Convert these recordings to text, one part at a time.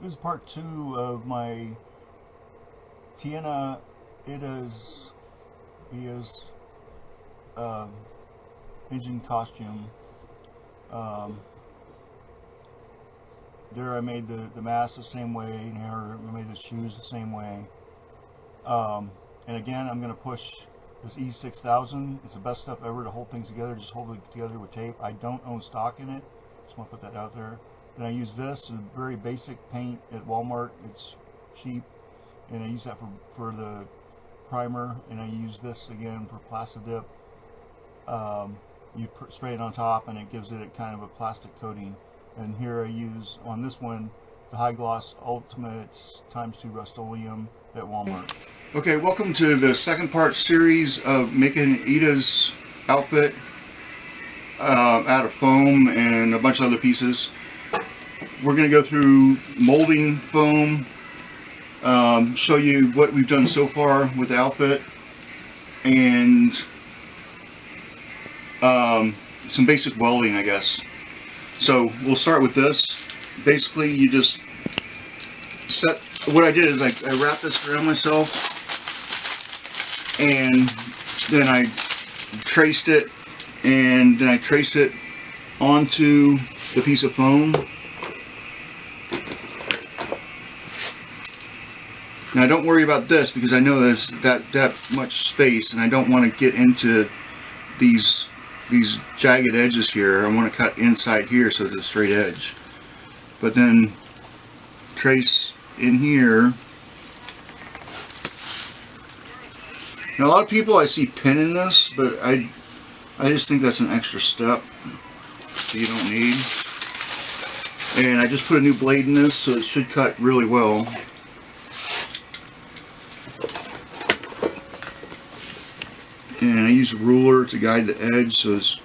This is part 2 of my Tenya Iida's um, engine costume. There I made the mask the same way, and here I made the shoes the same way. And again, I'm going to push this E6000. It's the best stuff ever to hold things together. Just hold it together with tape. I don't own stock in it. Just want to put that out there. Then I use this, a very basic paint at Walmart. It's cheap, and I use that for the primer. And I use this again for Plasti Dip. You spray it on top, and it gives it a kind of a plastic coating. And here I use on this one the High Gloss Ultimates ×2 Rust-Oleum at Walmart. Okay, welcome to the second part series of making Iida's outfit out of foam and a bunch of other pieces. We're going to go through molding foam, show you what we've done so far with the outfit, and some basic welding, I guess. So we'll start with this. Basically, you just set, what I did is I wrapped this around myself, and then I traced it, and then I trace it onto the piece of foam. Now don't worry about this, because I know there's that much space, and I don't want to get into these jagged edges here. I want to cut inside here so it's a straight edge. But then trace in here. Now a lot of people I see pinning this, but I just think that's an extra step that you don't need. And I just put a new blade in this, so it should cut really well. And I use a ruler to guide the edge so it's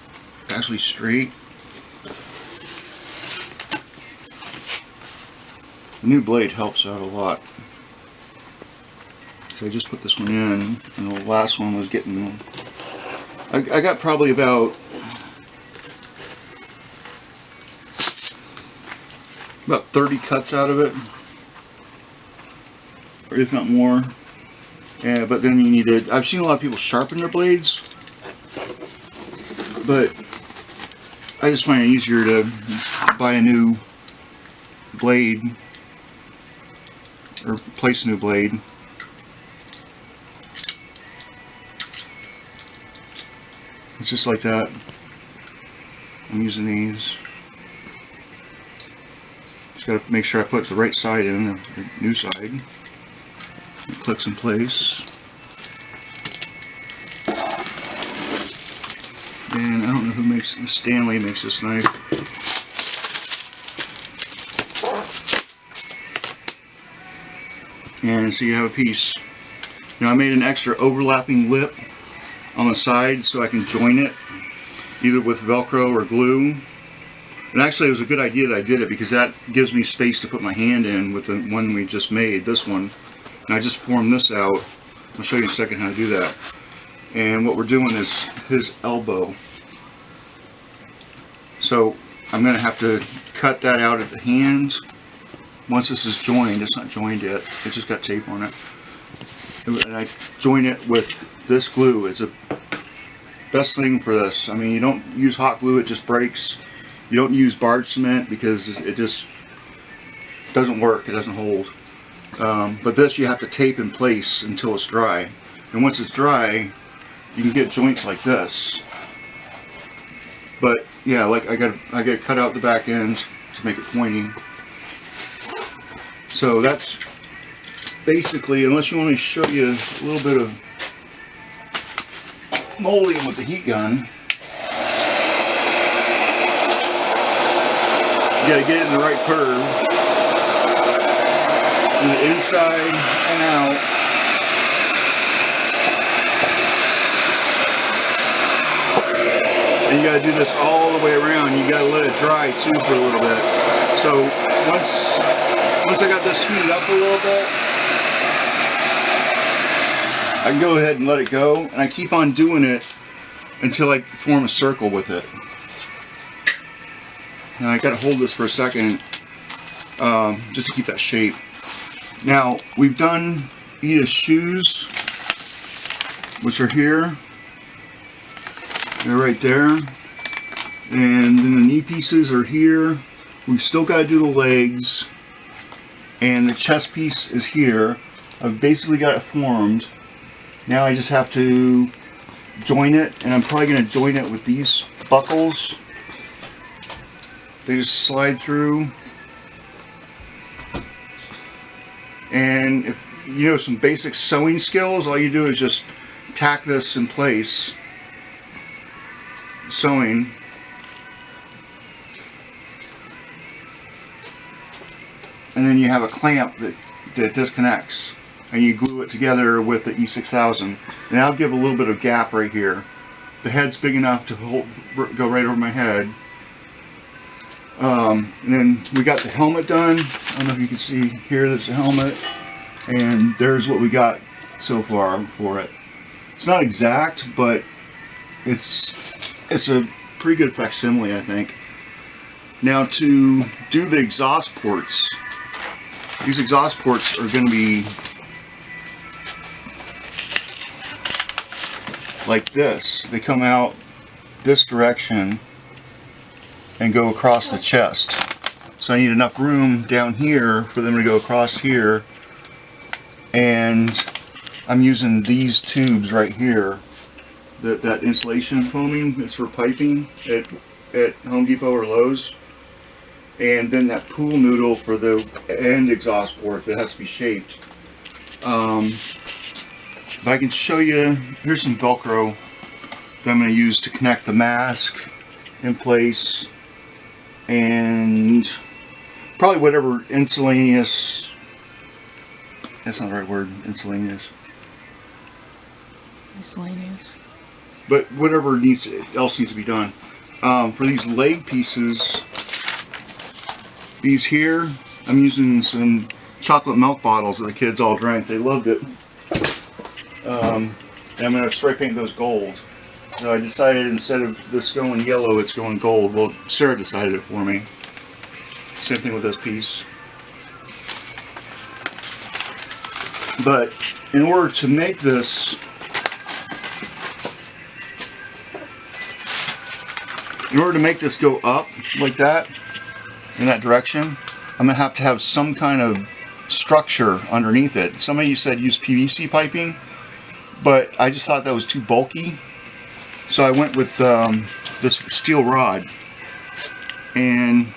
actually straight. The new blade helps out a lot. So I just put this one in, and the last one was getting... I got probably about 30 cuts out of it, or if not more. Yeah, but then you need to... I've seen a lot of people sharpen their blades, but I just find it easier to buy a new blade, or place a new blade. It's just like that. I'm using these. Just got to make sure I put the right side in, the new side. It clicks in place. And I don't know who makes, Stanley makes this knife. And so you have a piece. Now I made an extra overlapping lip on the side so I can join it either with Velcro or glue. And actually it was a good idea that I did it, because that gives me space to put my hand in with the one we just made, this one. And I just formed this out. I'll show you in a second how to do that. And what we're doing is his elbow. So I'm going to have to cut that out at the hand. Once this is joined, it's not joined yet, it just got tape on it. And I join it with this glue. It's the best thing for this. I mean, you don't use hot glue, it just breaks. You don't use barge cement because it just doesn't work, it doesn't hold. But this you have to tape in place until it's dry. And once it's dry, you can get joints like this. But yeah, like I got to cut out the back end to make it pointy. So that's basically, unless you want me to show you a little bit of molding with the heat gun. You got to get it in the right curve. And the inside and out. And you got to do this all the way around. You got to let it dry too for a little bit. So once I got this heated up a little bit, I can go ahead and let it go. And I keep on doing it until I form a circle with it. Now I got to hold this for a second just to keep that shape. Now, we've done Iida's shoes, which are here. They're right there. And then the knee pieces are here. We've still got to do the legs. And the chest piece is here. I've basically got it formed. Now I just have to join it, and I'm probably going to join it with these buckles. They just slide through. And if you know some basic sewing skills, all you do is just tack this in place, sewing. And then you have a clamp that disconnects, and you glue it together with the E6000. And I'll give a little bit of gap right here. The head's big enough to go right over my head. And then we got the helmet done. I don't know if you can see here, there's the helmet. And there's what we got so far for it. It's not exact, but it's a pretty good facsimile, I think. Now to do the exhaust ports. These exhaust ports are going to be like this. They come out this direction and go across the chest. So I need enough room down here for them to go across here. And I'm using these tubes right here. That insulation foaming is for piping at Home Depot or Lowe's. And then that pool noodle for the end exhaust port that has to be shaped. If I can show you, here's some Velcro that I'm going to use to connect the mask in place, and probably whatever insulaneous, that's not the right word, insulaneous, but whatever else needs to be done. For these leg pieces, these here, I'm using some chocolate milk bottles that the kids all drank. They loved it. And I'm going to spray paint those gold. So I decided instead of this going yellow, it's going gold. Well, Sarah decided it for me. Same thing with this piece. But in order to make this, go up like that, in that direction, I'm going to have some kind of structure underneath it. Some of you said use PVC piping, but I just thought that was too bulky. So I went with this steel rod. And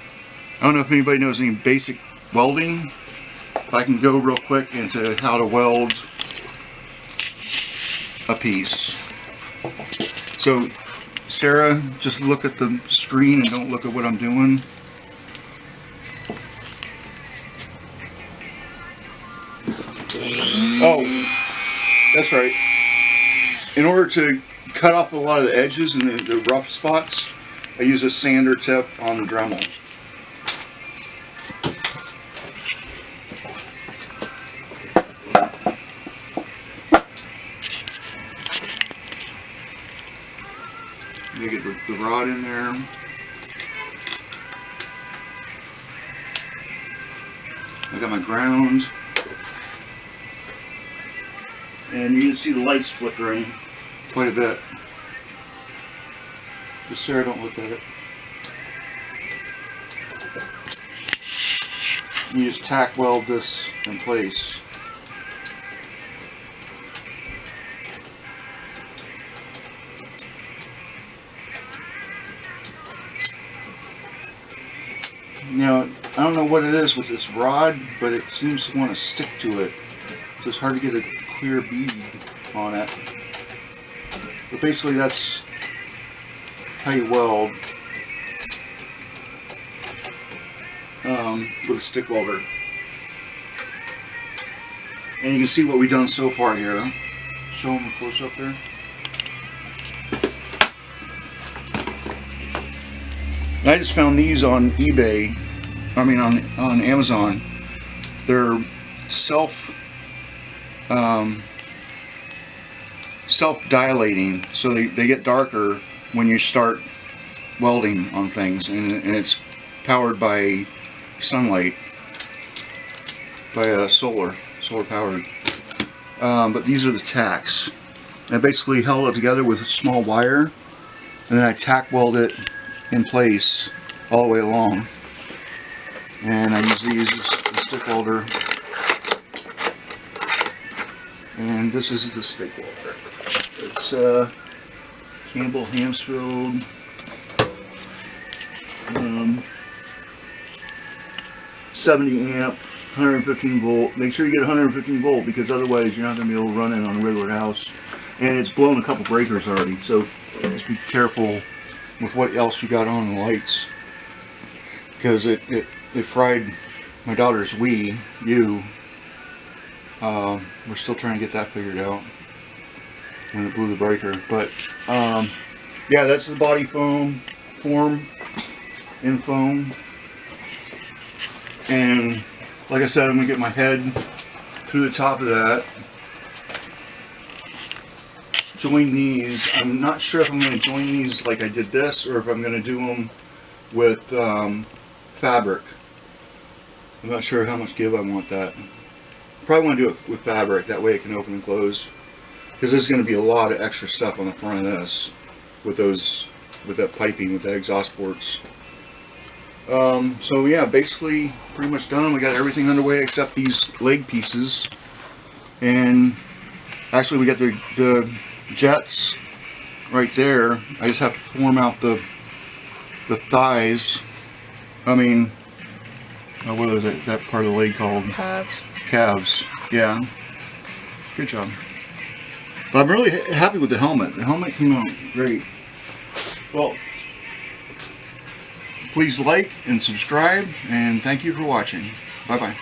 I don't know if anybody knows any basic welding. If I can go real quick into how to weld a piece. So Sarah, just look at the screen and don't look at what I'm doing. Oh, that's right. In order to cut off a lot of the edges and the rough spots, I use a sander tip on the Dremel. You get the rod in there. I got my ground. And you can see the lights flickering quite a bit. Just Sarah, don't look at it. You just tack weld this in place. Now, I don't know what it is with this rod, but it seems to want to stick to it. So it's hard to get a clear bead on it. But basically that's how you weld with a stick welder. And you can see what we've done so far here. Show them a close up there. And I just found these on eBay, on Amazon. They're self-dilating, so they get darker when you start welding on things, and it's powered by sunlight. by solar powered. But these are the tacks. I basically held it together with a small wire, and then I tack weld it in place all the way along. And I use these as the stick welder. And this is the stick welder. It's Campbell Hansfield. 70 amp, 115 volt. Make sure you get 115 volt because otherwise you're not going to be able to run it on a regular house. And it's blown a couple breakers already, so just be careful with what else you got on the lights, because it fried my daughter's Wii U. We're still trying to get that figured out when it blew the breaker. But yeah, that's the body form in foam. And like I said, I'm going to get my head through the top of that. Join these. I'm not sure if I'm going to join these like I did this, or if I'm going to do them with fabric. I'm not sure how much give I want that. Probably want to do it with fabric, that way it can open and close. Because there's going to be a lot of extra stuff on the front of this with that piping, with the exhaust ports. So yeah, basically pretty much done. We got everything underway except these leg pieces, and actually we got the jets right there. I just have to form out the thighs. I mean, what is it, that part of the leg called? Calves. Yeah, good job. But I'm really happy with the helmet. The helmet came out great. Well, please like and subscribe, and thank you for watching. Bye bye.